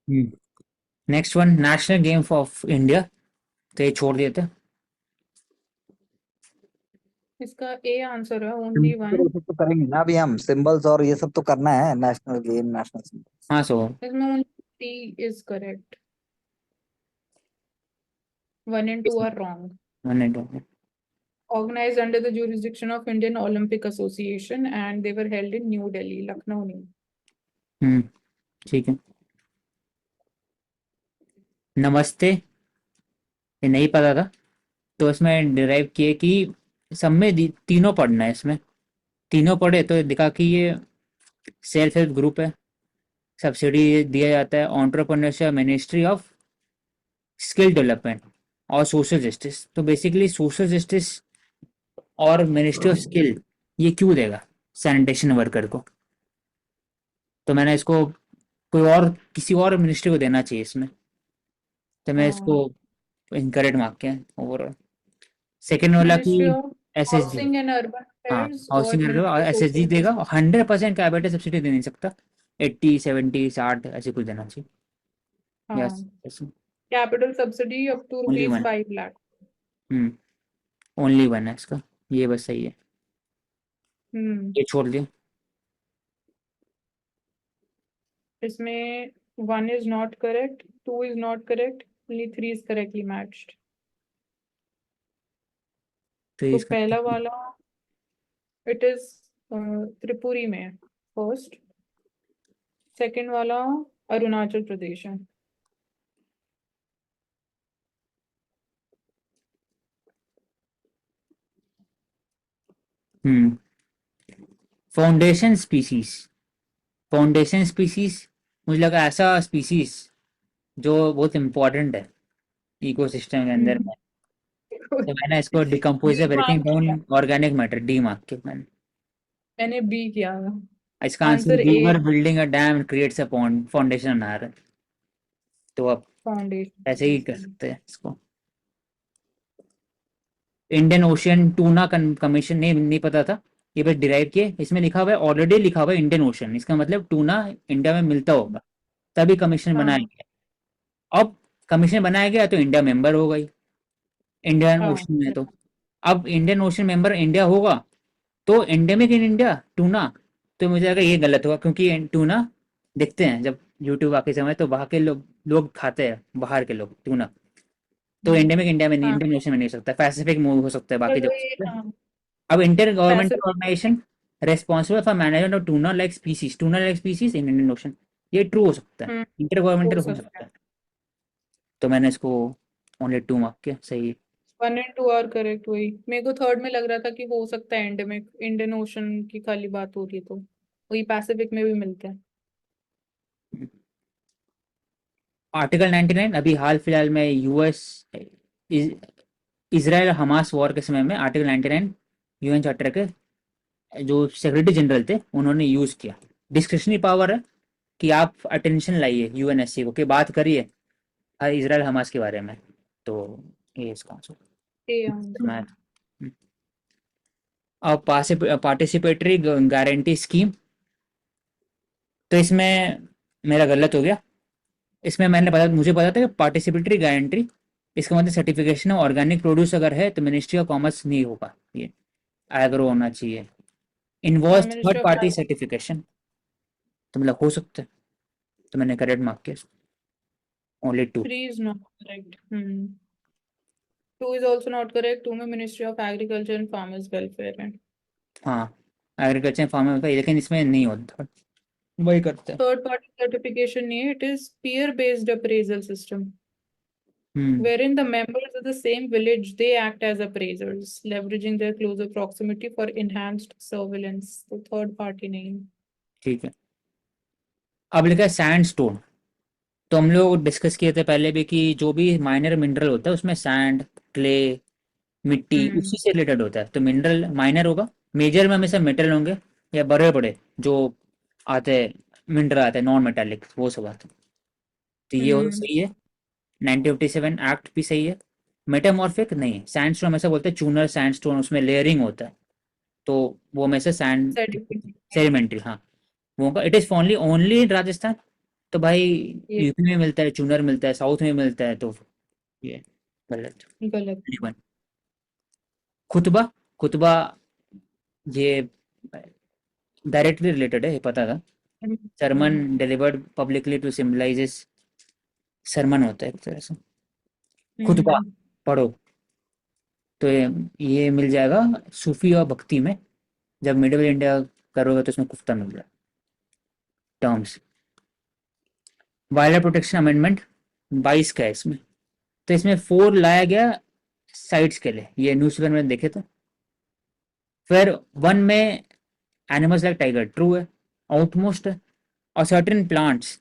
Next one, national game of India, तो ये छोड़ दिए थे। इसका ए आंसर है, ओनली सिंबल्स और वन। ये सब तो करेंगे ना अभी हम, सिंबल्स और ये सब तो करना है, नेशनल गेम, नेशनल सिंबल। हाँ, सो इसमें only D is correct, 1 and 2 are wrong. Organized under the jurisdiction of Indian Olympic Association and they were held in New Delhi, Lucknow नहीं। ठीक है। नमस्ते, ये नहीं पता था, तो इसमें डिराइव किए कि सब में तीनों पढ़ना है। इसमें तीनों पढ़े तो दिखा कि ये सेल्फ हेल्प ग्रुप है, सब्सिडी दिया जाता है, entrepreneurship, ministry of skill development और सोशल जस्टिस। तो बेसिकली सोशल जस्टिस और मिनिस्ट्री ऑफ स्किल ये क्यों देगा सैनिटेशन वर्कर को? तो मैंने इसको कोई और किसी और मिनिस्ट्री को देना चाहिए इसमें, तो मैं इसको इनकरेक्ट मार्क किया ओवरऑल। सेकेंड वाला कि Ministry of SSG, Housing and Urban हाँ Affairs और housing Ministry of SSG Social देगा। Justice। 100% कैपिटल सब्सिडी दे नहीं सकता, 80, 70, 60 ऐसे कुछ देना चाहिए। हाँ, yes, capital subsidy up to only rupees one. 5 lakh। Only one है इसका, ये बस सही है, ये छोड़ दिया। इसमें 1 is not correct, 2 is not correct, only 3 is correctly matched। तो तो इसका पहला वाला इट इज त्रिपुरी में फर्स्ट, सेकंड वाला अरुणाचल प्रदेश है। फाउंडेशन स्पीसीज, फाउंडेशन स्पीसीज मुझे लगा ऐसा स्पीसीज जो बहुत इंपॉर्टेंट है इकोसिस्टम के अंदर में, तो मैंने इसको डिकम्पोज बी मार्क ब्रेकिंग किया, down organic matter D mark के मैंने। मैंने बी किया था। इसका answer answer A, river building a dam creates a pond, foundation बना रहा है, तो अब ऐसे ही कर फाउंडेशन। सकते हैं इसको। इंडियन ओशियन टूना कमीशन नहीं पता था, ये बस डिराइव किए। इसमें लिखा हुआ है, ऑलरेडी लिखा हुआ है इंडियन ओशियन, इसका मतलब टूना इंडिया में मिलता होगा, तभी कमीशन बनाया हाँ गया। अब कमीशन बनाया गया तो इंडिया मेंबर हो गई इंडियन हाँ ओशन में। तो अब इंडियन ओशन मेंबर इंडिया होगा तो एंडेमिक इन इंडिया टूना, तो मुझे लगा ये गलत होगा, क्योंकि टूना दिखते हैं जब यूट्यूब आके समय, तो वहाँ के लोग लोग खाते हैं, बाहर के लोग टूना। तो एंडेमिक इंडिया में नहीं, हाँ, इंडियन ओशन में नहीं हो सकता, पैसिफिक मूव हो सकता है बाकी चलो जगह ये सकता है। हाँ, अब inter governmental Pacific. Organisation responsible for management of tuna like species in Indian ocean, ये ट्रू हो सकता है, इंटर हो गवर्नमेंटल हो सकता सकता है। है। तो मैंने इसको ओनली 2 मार्क किया, सही है। 1 and 2 आर करेक्ट। वही मेरे को थर्ड में लग रहा था कि हो सकता है एंडेमिक इंडियन ओशन की खाली बात हो रही, तो वही पैसिफिक में भी मिलते हैं। आर्टिकल 99 अभी हाल फिलहाल में यूएस इसराइल हमास वॉर के समय में आर्टिकल 99 यूएन चार्टर के जो सेक्रेटरी जनरल थे उन्होंने यूज किया। डिस्क्रिशनरी पावर है कि आप अटेंशन लाइए यूएनएससी को, कि बात करिए इसराइल हमास के बारे में, तो ये इसका आंसर। A answer. अब पार्टिसिपेटरी गारंटी स्कीम, तो इसमें मेरा गलत हो गया। इसमें मुझे पता था कि पार्टिसिपेटरी गारंटी इसका मतलब सर्टिफिकेशन ऑर्गेनिक प्रोड्यूस अगर है तो मिनिस्ट्री ऑफ कॉमर्स नहीं होगा, ये एग्रो होना चाहिए। Involve minister third of party certification, तो मतलब हो सकता है, तो मैंने करेक्ट मार्क किया, only 2। 3 is not correct। 2 is also not correct। 2 में ministry of agriculture and farmers welfare है। हाँ, एग्रीकल्चर फार्मिंग का, लेकिन इसमें नहीं होता, वही करते हैं। थर्ड पार्टी सर्टिफिकेशन नहीं है, it is peer based appraisal system wherein the members of the same village they act as appraisers leveraging their closer proximity for enhanced surveillance। तो थर्ड पार्टी नहीं। ठीक है। अब लिखा है सैंडस्टोन, तो हम लोग डिस्कस किए थे पहले भी कि जो भी माइनर मिनरल होता है उसमें सैंड, क्ले, मिट्टी उसी से रिलेटेड होता है, तो मिनरल माइनर होगा, मेजर में हमेशा मेटल होंगे या बड़े बड़े जो आते हैं मिनरल आते हैं नॉन मेटालिक, वो सब आते हैं। तो ये सही है। 1957 एक्ट भी सही है। मेटामॉर्फिक नहीं, सैंडस्टोन हमेशा बोलते हैं चूनर सैंडस्टोन, उसमें लेयरिंग होता है, तो वो हमेशा सैंड सर्टिफिकेट। सेडिमेंट्री, हाँ वो होगा। It is only only in Rajasthan, तो भाई ये यूपी में मिलता है, चूनर मिलता है, साउथ में मिलता है, तो ये गलत। गलत। वन। खुतबा। खुतबा ये डायरेक्टली रिलेटेड है, ये पता था। Sermon delivered publicly to symbolises, sermon होता है एक तरह से। खुतबा हम्म पढ़ो, तो ये मिल जाएगा सूफी और भक्ति में। जब मिडिल इंडिया करोगे तो इसमें कुफ्ता मिल जाएगा टर्म्स। वाइल्ड प्रोटेक्शन अमेंडमेंट 22 का है इसमें। तो इसमें 4 लाया गया साइट्स के लिए, ये न्यूज़पेपर में देखे तो। फिर 1 में एनिमल्स लाइक टाइगर, ट्रू है, आउटमोस्ट है। और certain plants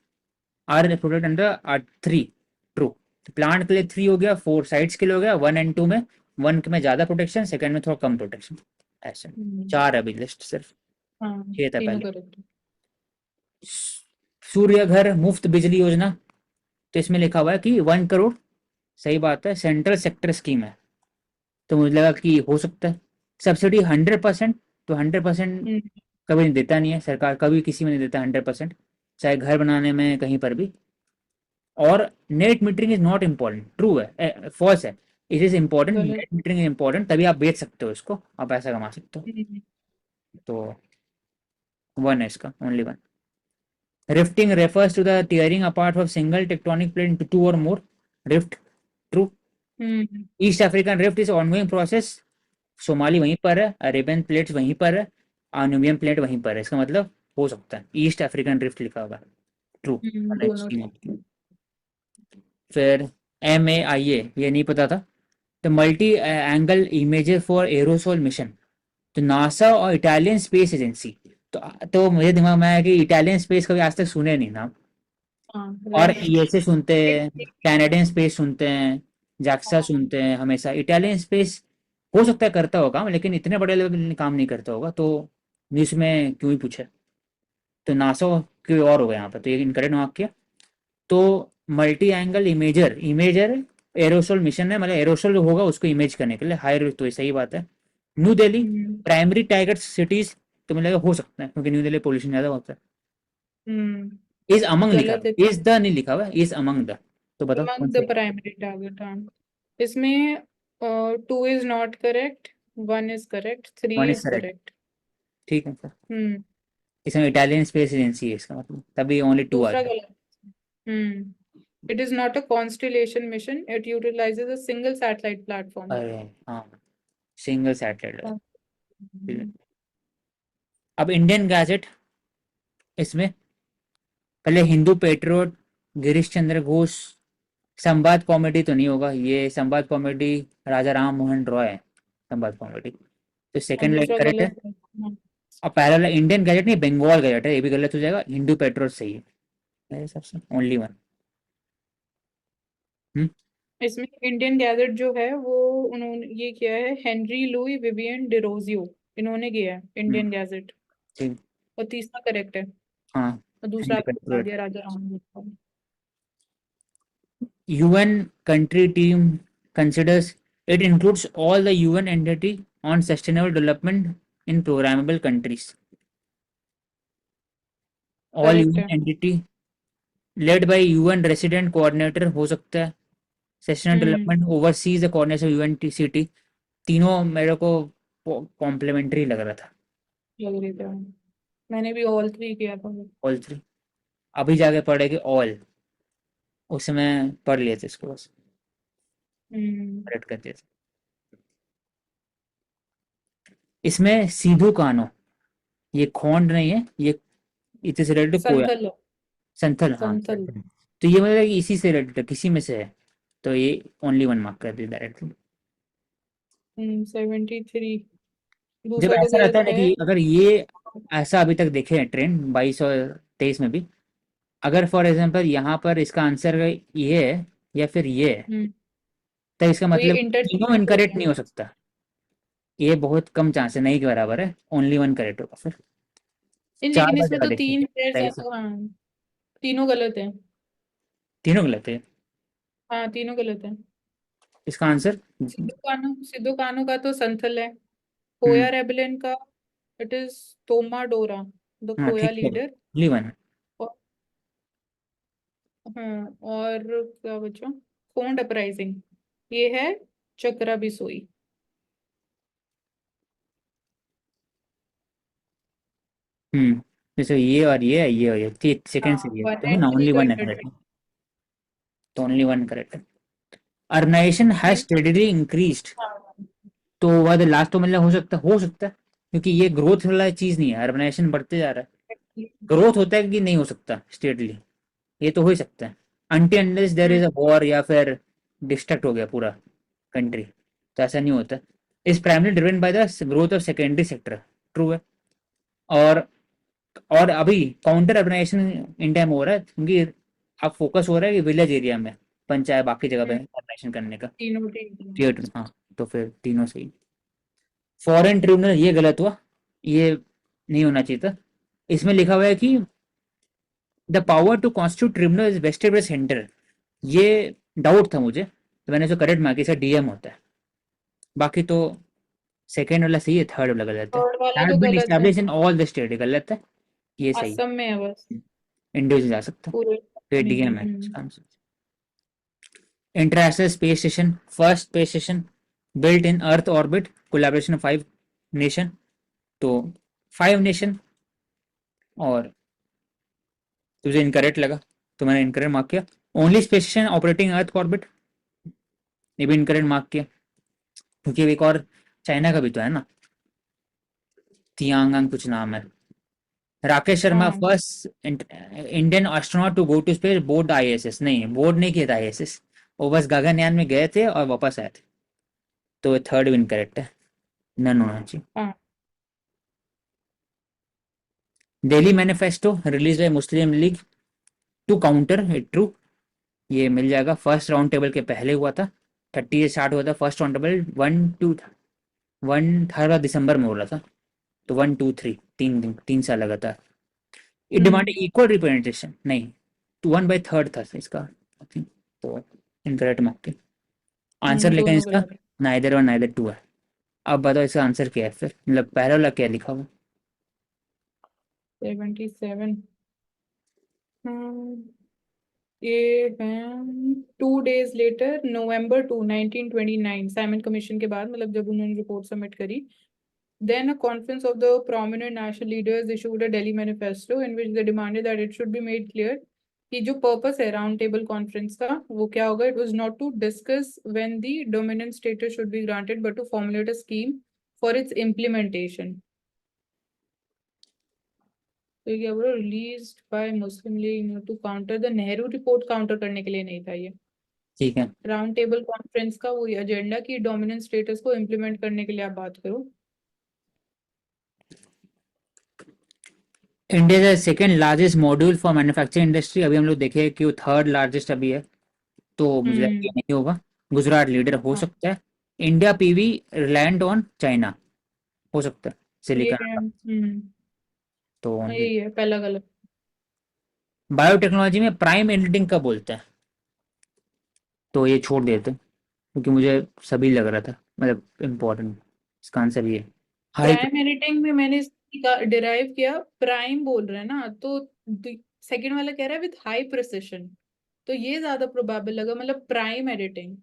are protect under R 3, true. तो प्लांट के लिए 3 हो गया, 4 साइट्स के लिए हो गया, 1 एंड 2 में। 1 में ज़्यादा प्रोटेक्शन, सेकंड में थोड़ा कम प्रोटेक्शन, ऐसे। 4 है अभी लिस्ट सिर्फ, हाँ 6 था तीनों पहले। करेक्ट। सूर्य घर मुफ्त बिजली योजना, तो इसमें लिखा हुआ है कि 1 करोड़, सही बात है, सेंट्रल सेक्टर स्कीम है। तो मुझे लगा कि हो सकता है। सब्सिडी 100%, तो 100% कभी नहीं देता, नहीं है सरकार, कभी किसी में नहीं देता 100%, चाहे घर बनाने में कहीं पर भी। और net metering is not important, true है, फॉल्स है। इट इज इम्पॉर्टेंट, गलत। नेट मीटरिंग इज इम्पॉर्टेंट, तभी आप बेच सकते हो इसको, आप पैसा कमा सकते हो। तो 1 है इसका, only 1। Rifting refers to the tearing apart of single tectonic plate into 2 और more rift, true. East African rift is ongoing process, Somali वहीं पर है, अरेबियन प्लेट्स वहीं पर है, आनुबियन प्लेट वहीं पर है, इसका मतलब हो सकता है ईस्ट अफ्रीकन रिफ्ट लिखा होगा, ट्रू। दोनों। फिर MAIA, ये नहीं पता था। तो multi angle images for aerosol mission, तो नासा और इटालियन स्पेस एजेंसी। तो मुझे दिमाग में आया कि इटालियन स्पेस कभी आज तक सुने नहीं नाम। हाँ और राइट। ESA सुनते हैं, कैनेडियन स्पेस सुनते हैं, जाक्सा सुनते हैं हमेशा। इटालियन स्पेस हो सकता है करता होगा काम, लेकिन इतने बड़े लेवल काम नहीं करता होगा, तो न्यूज़ में क्यों ही पूछे। तो नासा कोई और होगा यहाँ पर, तो ये इनकरेक्ट मार्क किया। तो multi angle imager, imager aerosol mission है, मतलब एरोसोल जो होगा उसको इमेज करने के लिए हाई, तो ये सही बात है। New Delhi primary target cities, तो मुझे लगा हो सकता है, क्योंकि न्यू दिल्ली पोल्यूशन ज़्यादा होता है। इज अमंग लिखा गलत है। हुआ, इज द नहीं लिखा हुआ, इज अमंग द। तो बताओ कौन among the C. primary target, हाँ। इसमें 2 is not correct, 1 is correct, 3 one is is correct, correct। ठीक है सर। हम्म इसमें इटालियन स्पेस एजेंसी है इसका मतलब, तभी ओनली 2 आ दूसरा गया। गलत। It is not a constellation mission, it utilizes a single satellite platform। अरे हाँ, सिंगल सैटेलाइट। हम्म, अब इंडियन गैजेट, इसमें पहले हिंदू पेट्रियोट, गिरीश चंद्र घोष। संवाद कॉमेडी तो नहीं होगा, ये संवाद कॉमेडी राजा राम मोहन रॉय है, संवाद कॉमेडी। तो और सेकंड लाइन दूसरा करेक्ट है। गलत है। हाँ। और पहला इंडियन गैजेट नहीं, बंगाल गैजेट है, ये भी गलत हो जाएगा। हिंदू पेट्रोल सही है मेरे हिसाब से, ओनली 1। हम्म। इसमें इंडियन गैजेट जो है वो उन्होंने ये किया है, हेनरी लुई विवियन डिरोजियो, इन्होंने किया है इंडियन गैजेट। ठीक। और तीसरा करेक्ट है। हाँ, और दूसरा हिंदू आपने बता पेट्रोल। दिया, राजा Ram. UN country team considers it includes all the UN entity on sustainable development in programmable countries. All correct UN है। entity led by UN resident coordinator हो सकता है। Sustainable hmm development oversees the coordination of UNCT। तीनों मेरे को complementary लग रहा था। लग रही थी। मैंने भी ऑल 3 किया था। ऑल 3, अभी जाके पढ़ेगी ऑल, उस समय पढ़ लिए थे इसको, बस हम्म करेक्ट कर दिया था। इसमें सीधू कान्हो, ये खोंड नहीं है, ये इतने से रिलेटेड पोया। संथल। संथल, हाँ संथल। संथल। तो ये मतलब कि इसी से रिलेटेड किसी में से है, तो ये ओनली 1 मार्क कर दी डायरेक्टली। 73। जब दूसरा तो ऐसा रहता है गलत ना है। कि अगर ये ऐसा अभी तक देखे हैं ट्रेंड 22 और 23 में भी, अगर फॉर एग्जांपल यहाँ पर इसका आंसर ये है या फिर ये है, हम्म तो इसका तो ये मतलब तीनों इंटरचेंज इनकरेक्ट होते नहीं हो सकता। ये बहुत कम चांस है, नहीं के बराबर है, ओनली 1 करेक्ट होगा फिर। हैं, 4 लेकिन बार इसमें जगह तो देखिए, 3 है सही से। हाँ तीनों गलत है। तीनों गलत है हाँ तीनों गलत है। इसका आंसर। सिद्धू कान्हू का तो संथल है। हम्म। कोया रेबेलियन का इट इज तोमा डोरा, द हाँ कोया ठीक है, लीडर। ओनली 1। हाँ, और क्या बचा? फोन्ड अपराइजिंग, ये है चक्रा बिसोई। जैसे ये और ये है, ये और ये सेकंड से हाँ, ये 1 तो है and ना, 3 ओनली तो वन है इंटरटेन। करेक्ट, तो ओनली वन करेक्ट है। अर्बनाइजेशन हैज स्टेडीली इंक्रीज्ड, तो वह लास्ट तो मतलब हो सकता है क्योंकि ये ग्रोथ वाला चीज नहीं है, अर्बनाइजेशन बढ़ते जा रहा है। ग्रोथ होता है कि नहीं हो सकता स्टेडली, ये तो हो ही सकता है until unless there is a war या फिर डिस्ट्रक्ट हो गया पूरा कंट्री, तो ऐसा नहीं होता। Is primary driven by the growth of secondary sector, true है। और और अभी काउंटर अर्बनाइजेशन इंडिया में हो रहा है क्योंकि अब फोकस हो रहा है कि विलेज एरिया में पंचायत बाकी जगह पे अर्बनाइजेशन करने का। तीनों ठीक टियर टू, हाँ, तो फिर तीनों सही। फॉरेन ट्रिब्यूनल ये गलत हुआ, ये नहीं होना चाहिए था। इसमें लिखा हुआ है कि the power to constitute tribunal is vested by centre, ये डाउट था मुझे तो मैंने इसको करेक्ट मार्क किया, डीएम होता है। बाकी तो सेकंड वाला सही है, थर्ड वाला गलत है। थर्ड वाला हैज तो बीन गलत है, establish in all the state, गलत है, ये सही है। असम में है बस इंडिविजुअल जा सकता है, पूरे फिर नहीं। डीएम है इसका answer. International space station, first space station built in earth orbit, collaboration of 5 nation, तो 5 नेशन। और तुझे इनकरेक्ट लगा तो मैंने इनकरेक्ट मार्क किया। Only space station operating earth orbit, ये भी इनकरेक्ट मार्क किया क्योंकि एक और चाइना का भी तो है ना, तियांगांग कुछ नाम है। राकेश शर्मा हाँ, first Indian astronaut to go to space, board ISS, नहीं बोर्ड नहीं किया था आईएसएस, वो बस गगनयान में गए थे और वापस आए थे, तो थर्ड भी इनकरेक्ट है, नन होना चाहिए। हाँ, Delhi manifesto release by Muslim League to counter it, true, ये मिल जाएगा। फर्स्ट राउंड टेबल के पहले हुआ था, 30 से स्टार्ट हुआ था फर्स्ट राउंड टेबल, 1 2 था, 1 दिसंबर में हो रहा था, तो 1 2 3 तीन साल लगातार। इट डिमांड इक्वल रिप्रेजेंटेशन, नहीं, 1/3 था इसका I think, तो इनकरेक्ट मार्क के आंसर, लेकिन दोनों इसका गलत है। नाइदर और नाइदर टू है। अब बताओ इसका आंसर क्या है फिर, मतलब पहला वाला क्या लिखा हुआ? 77। ये है 2 days later, November 2, 1929, Simon commission के बाद, मतलब जब उन्होंने रिपोर्ट सबमिट करी। Then a conference of the prominent national leaders issued a Delhi manifesto in which they demanded that it should be made clear कि जो पर्पस है राउंड टेबल कॉन्फ्रेंस का वो क्या होगा। It was not to discuss when the dominant status should be granted but to formulate a scheme for its implementation. तो ये क्या बोला, released by Muslim League to counter the Nehru report, counter करने के लिए नहीं था ये। ठीक है। राउंड टेबल कॉन्फ्रेंस का वही एजेंडा कि डोमिनेंट स्टेटस को इम्प्लीमेंट करने के लिए आप बात करो। India second largest module for manufacturing industry, अभी हम लोग देखे कि वो थर्ड लार्जेस्ट अभी है, तो मुझे लगता है ये नहीं होगा। गुजरात लीडर हो हाँ, सकता है। India PV reliant on China, हो सकता है ये सिलिकॉन है। का, तो यही है पहला गलत। बायोटेक्नोलॉजी में प्राइम एडिटिंग का बोलते हैं, तो ये छोड़ देते हैं क्योंकि मुझे सभी लग रहा था मतलब इम्पोर्टेंट, इसका आंसर ये हाई। प्राइम एडिटिंग में मैंने डिराइव किया, प्राइम बोल रहे हैं ना, तो सेकंड वाला कह रहा है विथ हाई प्रिसिशन, तो ये ज्यादा प्रोबेबल लगा, मतलब प्राइम एडिटिंग।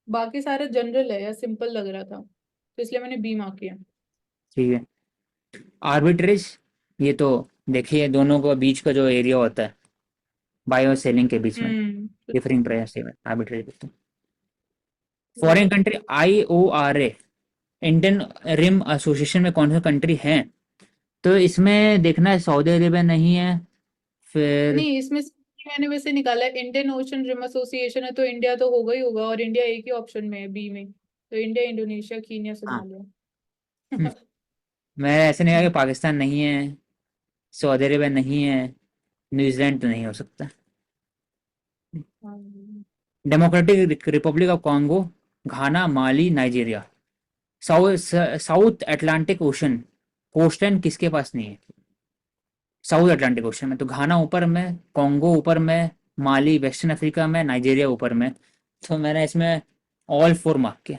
बाकी सारा जनरल है या सिंपल लग रहा था, तो इसलिए मैंने बी मार्क किया। ठीक है। आर्बिट्रेज, ये तो देखिए दोनों को बीच का जो एरिया होता है बाय और सेलिंग के बीच में, हम्म, डिफरिंग प्राइस है आर्बिट्रेज करते हैं। Foreign country IORA, Indian rim association में कौन सा कंट्री है, तो इसमें देखना है सऊदी अरेबिया नहीं है, फिर नहीं इसमें से मैंने वैसे निकाला है, इंडियन ओशन रिम एसोसिएशन है तो इंडिया तो होगा ही होगा, और इंडिया एक ही ऑप्शन में है बी में, तो इंडिया, इंडोनेशिया, कीनिया, हाँ, सोमालिया। मैं ऐसे नहीं कहा कि पाकिस्तान नहीं है, सऊदी अरेबिया नहीं है, न्यूजीलैंड तो नहीं हो सकता। Democratic Republic of Congo, Ghana, Mali, Nigeria. South Atlantic ocean coastline किसके पास नहीं है? साउथ अटलांटिक ओशन में तो घाना ऊपर में, कॉन्गो ऊपर में, माली वेस्टर्न अफ्रीका में, नाइजीरिया ऊपर में, तो मैंने इसमें ऑल 4 मार्क किया।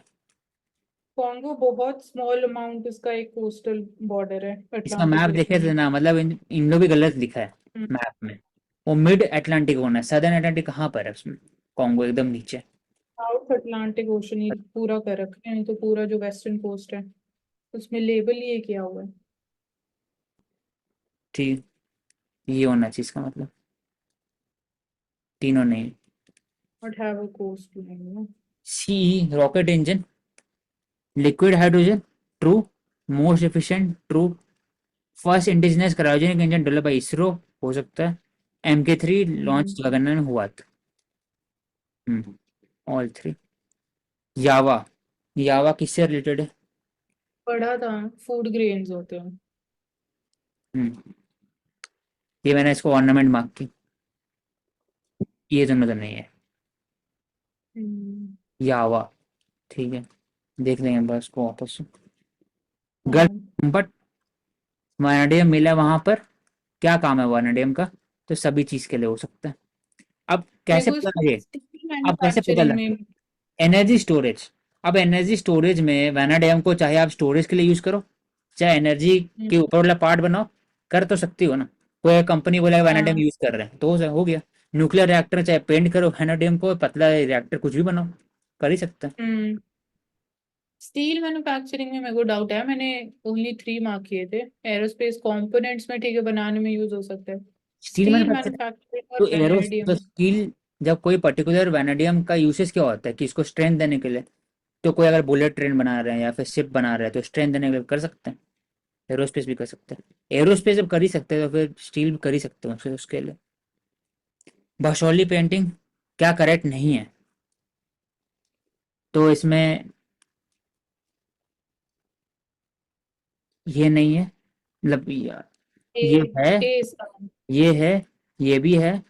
कॉन्गो बहुत स्मॉल अमाउंट इसका एक कोस्टल बॉर्डर है इसका अटलांटिक मैप देखे ओशन थे में। ना, मतलब इन लोग भी गलत लिखा है हम्म, मैप में, वो मिड अटलांटिक होना है, सदर्न अटलांटिक कहाँ पर है उसमें? कॉन्गो एकदम नीचे। साउथ अटलांटिक ओशन ही पूरा कर रखा है, नहीं तो पूरा जो वेस्टर्न कोस्ट है उसमें लेबल ये किया हुआ है। ठीक, ये होना चाहिए इसका मतलब, तीनों नहीं। But have a coast line ना। See, rocket engine, liquid hydrogen, true, most efficient, true, first indigenous cryogenic engine develop by ISRO, हो सकता है, MK3 लॉन्च गगन में हुआ था। All three. यावा, यावा किससे रिलेटेड है? पढ़ा था, फूड ग्रेन्स होते हैं। हम्म, ये मैंने इसको ऑर्नामेंट मार्क की, ये दोनों तो नहीं है। हम्म, यावा, ठीक है, देख लेंगे बस को वापस। हाँ। गर्ल बट वैनाडियम मिला वहां पर, क्या काम है वैनाडियम का? तो सभी चीज के लिए हो सकता है। अब मेरे कैसे को पता इसको लगे? स्टील अब कैसे पता मैन्युफैक्चरिंग लगे? में। Energy storage. अब एनर्जी स्टोरेज में वैनाडियम को चाहे आप स्टोरेज के लिए यूज करो, चाहे एनर्जी हम्म, के ऊपर वाला पार्ट बनाओ, कर तो सकती हो ना। कोई कंपनी बोला वैनाडियम हाँ। यूज कर रहे हैं तो हो गया। न्यूक्लियर रिएक्टर चाहे पेंट करो वैनाडियम को, पतला रिएक्टर कुछ भी बनाओ, कर ही सकते हैं। हम्म, स्टील मैन्युफैक्चरिंग में मेरे को डाउट है, मैंने ओनली 3 मार्क किए थे। एरोस्पेस कंपोनेंट्स में ठीक है, बनाने में यूज हो सकता है। स्टील स्टील मैन्युफैक्चर, मैन्युफैक्चरिंग और तो एरोस तो वेनेडियम। स्टील, जब कोई पर्टिकुलर वैनाडियम का यूसेज क्या होता है कि इसको स्ट्रेंथ देने के लिए, तो कोई अगर बुलेट ट्रेन बना रहे हैं या फिर शिप बना रहे हैं तो स्ट्रेंथ देने के लिए कर सकते हैं। एरोस्पेस भी कर सकते हैं, एरोस्पेस जब कर ही सकते हैं तो फिर स्टील भी कर ही सकते हैं उसके लिए। भशोली पेंटिंग क्या करेक्ट नहीं है? तो इसमें ये नहीं है, मतलब ए, ये है, ए इसका। ये है, ये भी है।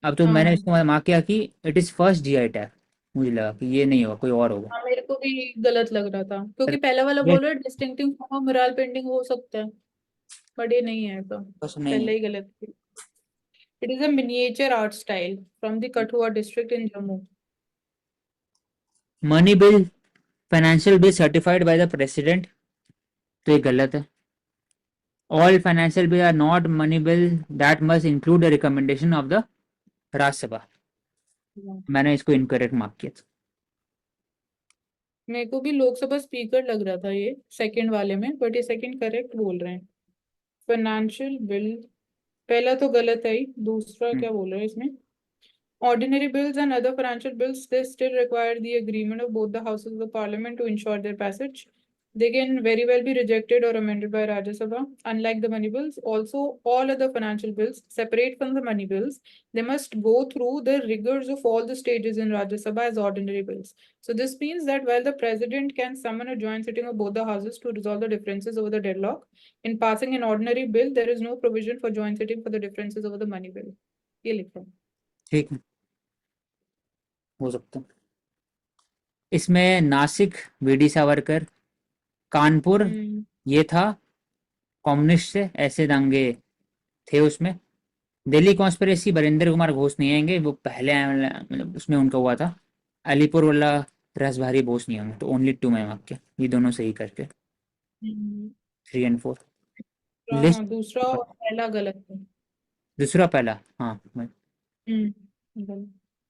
अब तो मैंने हाँ, इसको मार्क किया कि it is first GI tag, मुझे लगा कि ये नहीं होगा, कोई और होगा। हाँ, मेरे को भी गलत लग रहा था क्योंकि पहला वाला ये बोल रहा है distinctive form of mural painting हो सकता है, बट ये नहीं है तो बस नहीं है। पहले ही गलत थी। It is a miniature art style from the Kathua district in Jammu. Money bill, financial bill certified by the president, तो ये गलत है। All financial bill are not money bill that must include the recommendation of the Rajya Sabha, मैंने इसको incorrect mark किया था। मेरे को भी लोकसभा स्पीकर लग रहा था ये सेकंड वाले में, बट ये सेकंड करेक्ट बोल रहे हैं। फाइनेंशियल बिल पहला तो गलत है ही, दूसरा हम्म, क्या बोल रहे हैं इसमें? Ordinary bills and other financial bills, they still require the agreement of both the houses of the parliament to ensure their passage. They can very well be rejected or amended by Rajya Sabha. Unlike the money bills, also all other financial bills, separate from the money bills, they must go through the rigors of all the stages in Rajya Sabha as ordinary bills. So this means that while the president can summon a joint sitting of both the houses to resolve the differences over the deadlock, in passing an ordinary bill, there is no provision for joint sitting for the differences over the money bill. ये लिखा है। ठीक है, हो सकता है। इसमें Nashik, VD Savarkar, Kanpur, हम्म, ये था कम्युनिस्ट से ऐसे दंगे थे उसमें। दिल्ली कॉन्स्पिरेसी, बरिंदर कुमार घोष नहीं आएंगे, वो पहले मतलब उसमें उनका हुआ था। अलीपुर वाला रसभारी बोस नहीं होंगे, तो ओनली 2 में वाक्य, ये दोनों सही करके, हम्म। 3 एंड 4। लिस्ट, हाँ, दूसरा और पहला गलत है। दूसरा पहला, हाँ। गलत।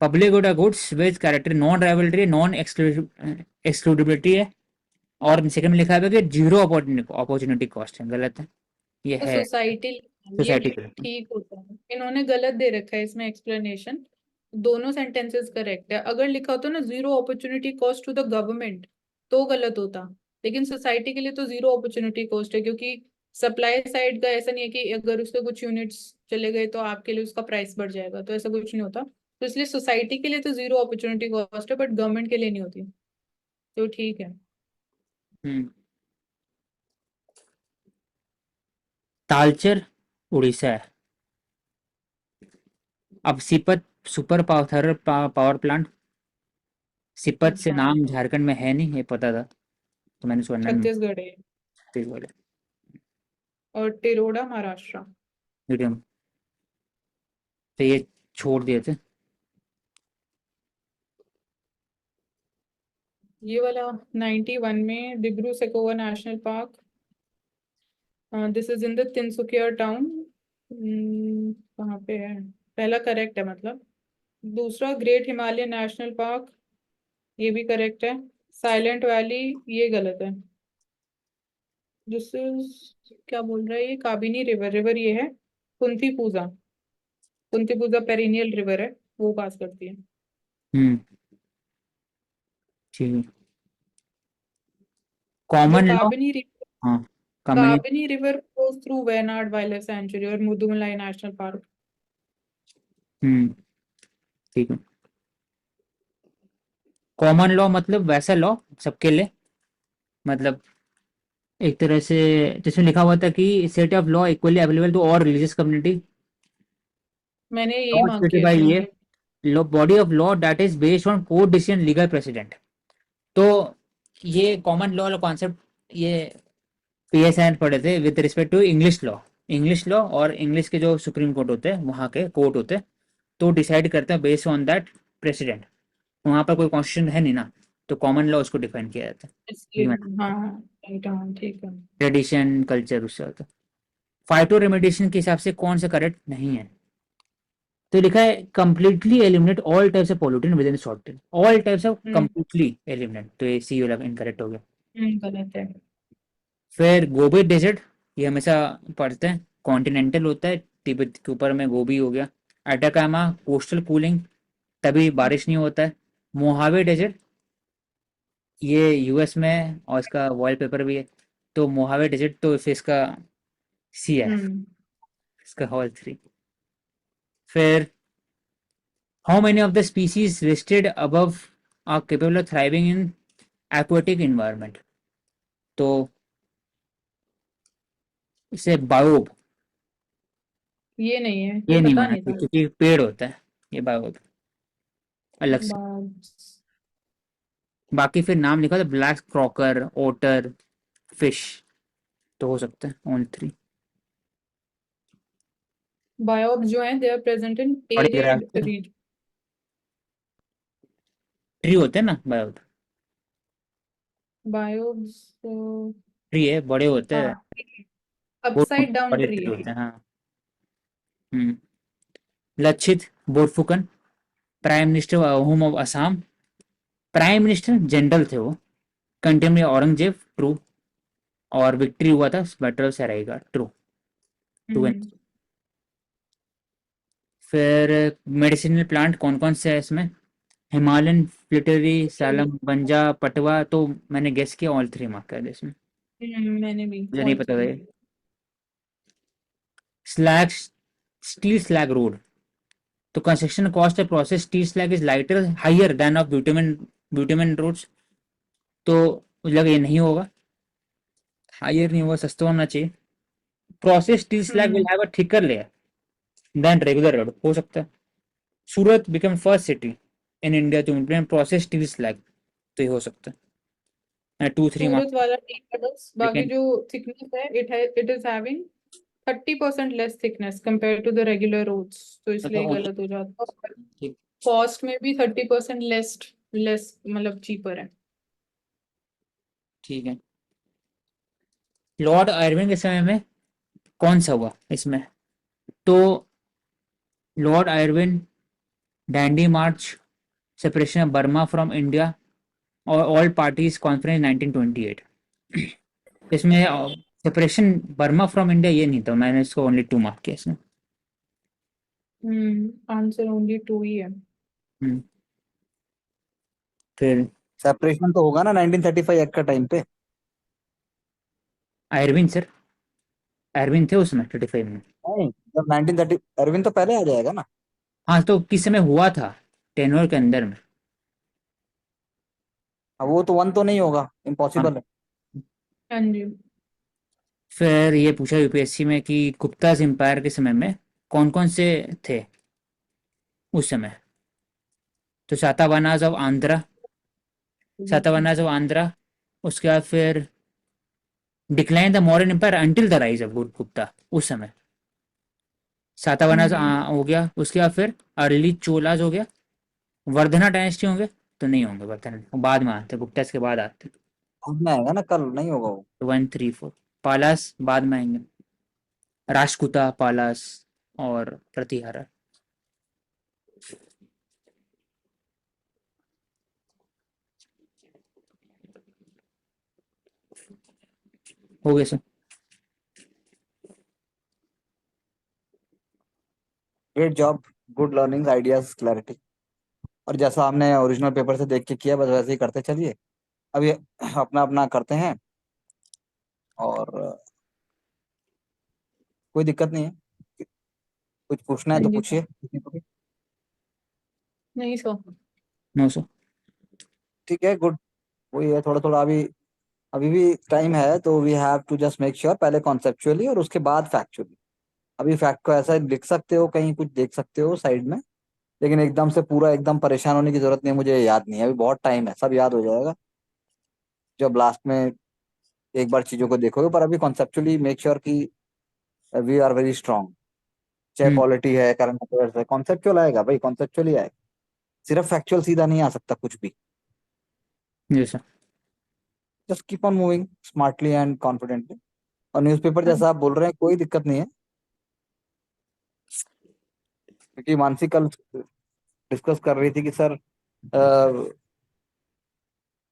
Public good goods with character non rivalry non excludability है, और सेकंड में लिखा है कि जीरो अपॉर्चुनिटी कॉस्ट है, गलत है। ये तो है सोसाइटी, ये सोसाइटी के लिए। ठीक होता है, इन्होंने गलत दे रखा है इसमें एक्सप्लेनेशन। दोनों सेंटेंसेस करेक्ट है, अगर लिखा होता ना zero opportunity cost to the government तो गलत होता। लेकिन सोसाइटी के लिए तो जीरो अपॉर्चुनिटी कॉस्ट है, क्योंकि सप्लाई साइड का ऐसा नहीं है कि अगर उसके कुछ यूनिट्स चले गए तो आपके लिए उसका प्राइस बढ़ जाएगा, तो ऐसा कुछ नहीं होता। तो इसलिए सोसाइटी के लिए तो जीरो अपॉर्चुनिटी कॉस्ट है, बट गवर्नमेंट के लिए नहीं होती, तो ठीक है। हम्म, तालचेर उड़ीसा है। अब Sipat super power power plant, Sipat से हाँ, नाम झारखंड में है नहीं, ये पता था, तो मैंने सुना छत्तीसगढ़ है। छत्तीसगढ़ और टिरोडा महाराष्ट्र। मीडियम, तो ये छोड़ दिए थे। ये वाला 91 में Dibru Saikhowa national park, this is in the Tinsukia town. कहाँ पे है? पहला करेक्ट है मतलब। दूसरा ग्रेट हिमालयन नेशनल पार्क, ये भी करेक्ट है। साइलेंट वैली ये गलत है। दिस इज क्या बोल रहा है ये, काबिनी रिवर, रिवर ये है Kunthipuzha. Kunthipuzha perennial river है, वो पास करती है। हम्म ठीक है। जो कॉमन लॉ। काबिनी रिवर, हाँ, common. Kabini river flows through Wayanad wild life sanctuary और मुदुमलाई नेशनल पार्क। हम्म ठीक है। कॉमन लॉ मतलब वैसा लॉ सबके लिए, मतलब एक तरह से जिसमें लिखा हुआ था कि set of law equally available to all religious community, मैंने यही नॉट मार्क स्टेटेड किया बाय इसमें ये भी। Law, body of law that is based on court decision legal precedent. तो ये कॉमन लॉ कॉन्सेप्ट ये पीएसआई पढ़े थे with respect to English law. English law और इंग्लिश के जो सुप्रीम कोर्ट होते हैं वहाँ के कोर्ट होते हैं, तो डिसाइड करते हैं बेस्ड ऑन दैट प्रेसिडेंट। वहाँ पर कोई कॉन्स्टिट्यूशन है नहीं ना, तो कॉमन लॉ उसको डिफाइन किया जाता इसलिए है। हाँ हाँ right, हाँ ठीक है। ट्रेडिशन कल्चर उससे होता है। फाइटो रेमेडिएशन के हिसाब से कौन सा करेक्ट नहीं है, तो लिखा है completely eliminate all types of pollutant with in short time, all types of hmm completely eliminate, तो ये सी वाला इनकरेक्ट हो गया। गलत है। फिर गोबी डेजर्ट, ये हमेशा पढ़ते हैं, कॉन्टिनेंटल होता है, तिब्बत के ऊपर में गोबी हो गया। अटाकामा कोस्टल कूलिंग, तभी बारिश नहीं होता है। मोहावे डेजर्ट, ये यूएस में है और इसका वॉलपेपर भी है, तो मोहावे डेजर्ट तो फिर इसका सी है, हम्म इसका हॉल 3। फिर how many of the species listed above are capable of thriving in aquatic environment, तो इसे बायोब, ये नहीं है, ये ये नहीं पता माना नहीं था। क्योंकि पेड़ होता है, ये बायोब अलग से। बाकी फिर नाम लिखा था ब्लैक क्रॉकर, ओटर, फिश, तो हो सकता है ओनली 3। बायोब जो है दे आर प्रेजेंट इन बड़े एरिड ग्राफ रीजन। ट्री होते हैं ना बायोब, बायोब्स ट्री है, बड़े होते हैं, हाँ, बहुत अपसाइड डाउन बड़े ट्री ट्री है। होते हैं, हाँ। हम्म लक्षित Borphukan, prime minister home of Assam, prime minister general थे वो, कंटेम्प्रेरी औरंगजेब, ट्रू, और विक्ट्री हुआ था बैटल ऑफ सराय का, ट्रू, टू एंड। हम्म फिर मेडिसिनल प्लांट कौन कौन से है इसमें, हिमालयन फ्लिटरी, सालम, बंजा, पटवा, तो मैंने गेस किया ऑल 3 मार्क कर दिया इसमें, मैंने भी मुझे नहीं ऑल पता था three. Yeah. Slag, steel slag road, तो कंस्ट्रक्शन कॉस्ट है process steel slag is lighter higher than of bitumen, bitumen roads, तो मुझे लगा ये नहीं होगा, हायर नहीं होगा, सस्ता होना चाहिए। Process steel slag will hmm have a thicker layer than regular road, हो सकता है। Surat become first city in India to implement process steel slag, तो ये हो सकता है 2-3 सूरत मार्क्स। वाला ठीक है, बस बाकी लेकिन जो थिकनेस है it is having 30% less thickness compare to the regular roads, तो मतलब इसलिए only- गलत हो जाता है। ठीक, कॉस्ट में भी 30% लेस, लेस मतलब चीपर है। ठीक है। लॉर्ड आयरविन के समय में कौन सा हुआ इसमें, तो Lord Irving, dandy March, separation of Burma from India, और ऑल पार्टीज कॉन्फ्रेंस 1928, इसमें सेपरेशन बर्मा फ्रॉम इंडिया ये नहीं था, मैंने इसको ओनली 2 मार्क किया इसमें। आंसर ओनली टू ही है। हम्म, फिर सेपरेशन तो होगा ना 1935 एक्ट का टाइम पे। आयरविन सर, आयरविन थे उसमें 35 में। नहीं, जब 1930 अरविंद तो पहले आ जाएगा ना। हाँ, तो किस समय हुआ था, टेनोर के अंदर में। अब वो तो वन तो नहीं होगा, हाँ। इम्पॉसिबल है। हाँ जी। फिर ये पूछा यूपीएससी में कि गुप्ताज एम्पायर के समय में कौन कौन से थे उस समय, तो सातवाहनाज ऑफ आंध्रा, सातवाहनाज ऑफ आंध्रा, उसके बाद फिर decline the Mauryan empire until the rise of Gupta, उस समय सातवाहनाज हम्म हो गया, उसके बाद फिर अर्ली चोलाज हो गया, वर्धना डायनेस्टी होंगे, तो नहीं होंगे वर्धना, बाद में आते गुप्ता के बाद आते, बाद में आएगा ना, कल नहीं होगा वो। 1-3-4। पालास बाद में आएंगे, राजपूता, पालास और प्रतिहारा। हो गया sir. Great job, good learning, ideas, clarity. और जैसा हमने ओरिजिनल पेपर से देख के किया बस वैसे ही करते चलिए। अब ये अपना अपना करते हैं, और कोई दिक्कत नहीं है। कुछ पूछना है हाँ तो जी पूछिए सर। किसी को भी। नहीं सर। No sir. ठीक है, गुड। वही है, थोड़ा थोड़ा अभी अभी भी टाइम है, तो we have to just make sure, पहले कॉन्सेप्चुअली और उसके बाद फैक्चुअली। अभी फैक्ट को ऐसा लिख सकते हो, कहीं कुछ देख सकते हो साइड में, लेकिन एकदम से पूरा एकदम परेशान होने की जरूरत नहीं है। मुझे याद नहीं है, अभी बहुत टाइम है, सब याद हो जाएगा जब लास्ट में एक बार चीजों को देखोगे। पर अभी कॉन्सेप्चुअली मेक श्योर कि वी आर वेरी स्ट्रांग। चाहे हम्म। पॉलिटी है, करंट अफेयर्स है, कॉन्सेप्चुअल आएगा भाई, कॉन्सेप्चुअली आएगा। सिर्फ फैक्चुअल सीधा नहीं आ सकता कुछ भी। जी sir. Just keep on moving smartly and confidently. और न्यूज़पेपर हाँ जैसा आप बोल रहे हैं, कोई दिक्कत नहीं है, क्योंकि मानसी कल डिस्कस कर रही थी कि सर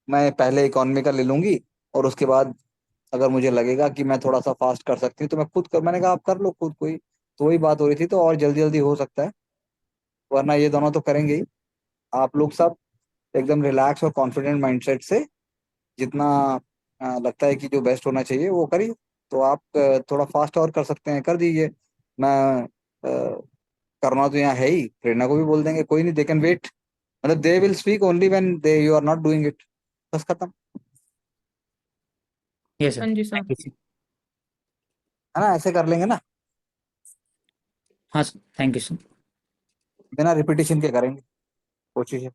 मैं पहले इकोनॉमी का ले लूंगी, और उसके बाद अगर मुझे लगेगा कि मैं थोड़ा सा फास्ट कर सकती हूँ तो मैं खुद कर, मैंने कहा आप कर लो खुद कोई। तो वही बात हो रही थी, तो और जल्दी जल्दी हो सकता है, वरना ये दोनों तो करेंगे ही। आप लोग सब एकदम रिलैक्स और कॉन्फिडेंट माइंडसेट से जितना लगता है कि जो बेस्ट होना चाहिए वो करिए। तो आप थोड़ा फास्ट और कर सकते हैं, कर दीजिए। मैं करना तो यहाँ है ही, प्रेरणा को भी बोल देंगे, कोई नहीं, दे कैन वेट। मतलब they will speak only when they you are not doing it. बस खत्म। यस सर, हाँ जी थैंक सर। You sir. है ना, ऐसे कर लेंगे ना, हाँ सर, थैंक यू सर। बिना रिपीटेशन के करेंगे, कोशिश है।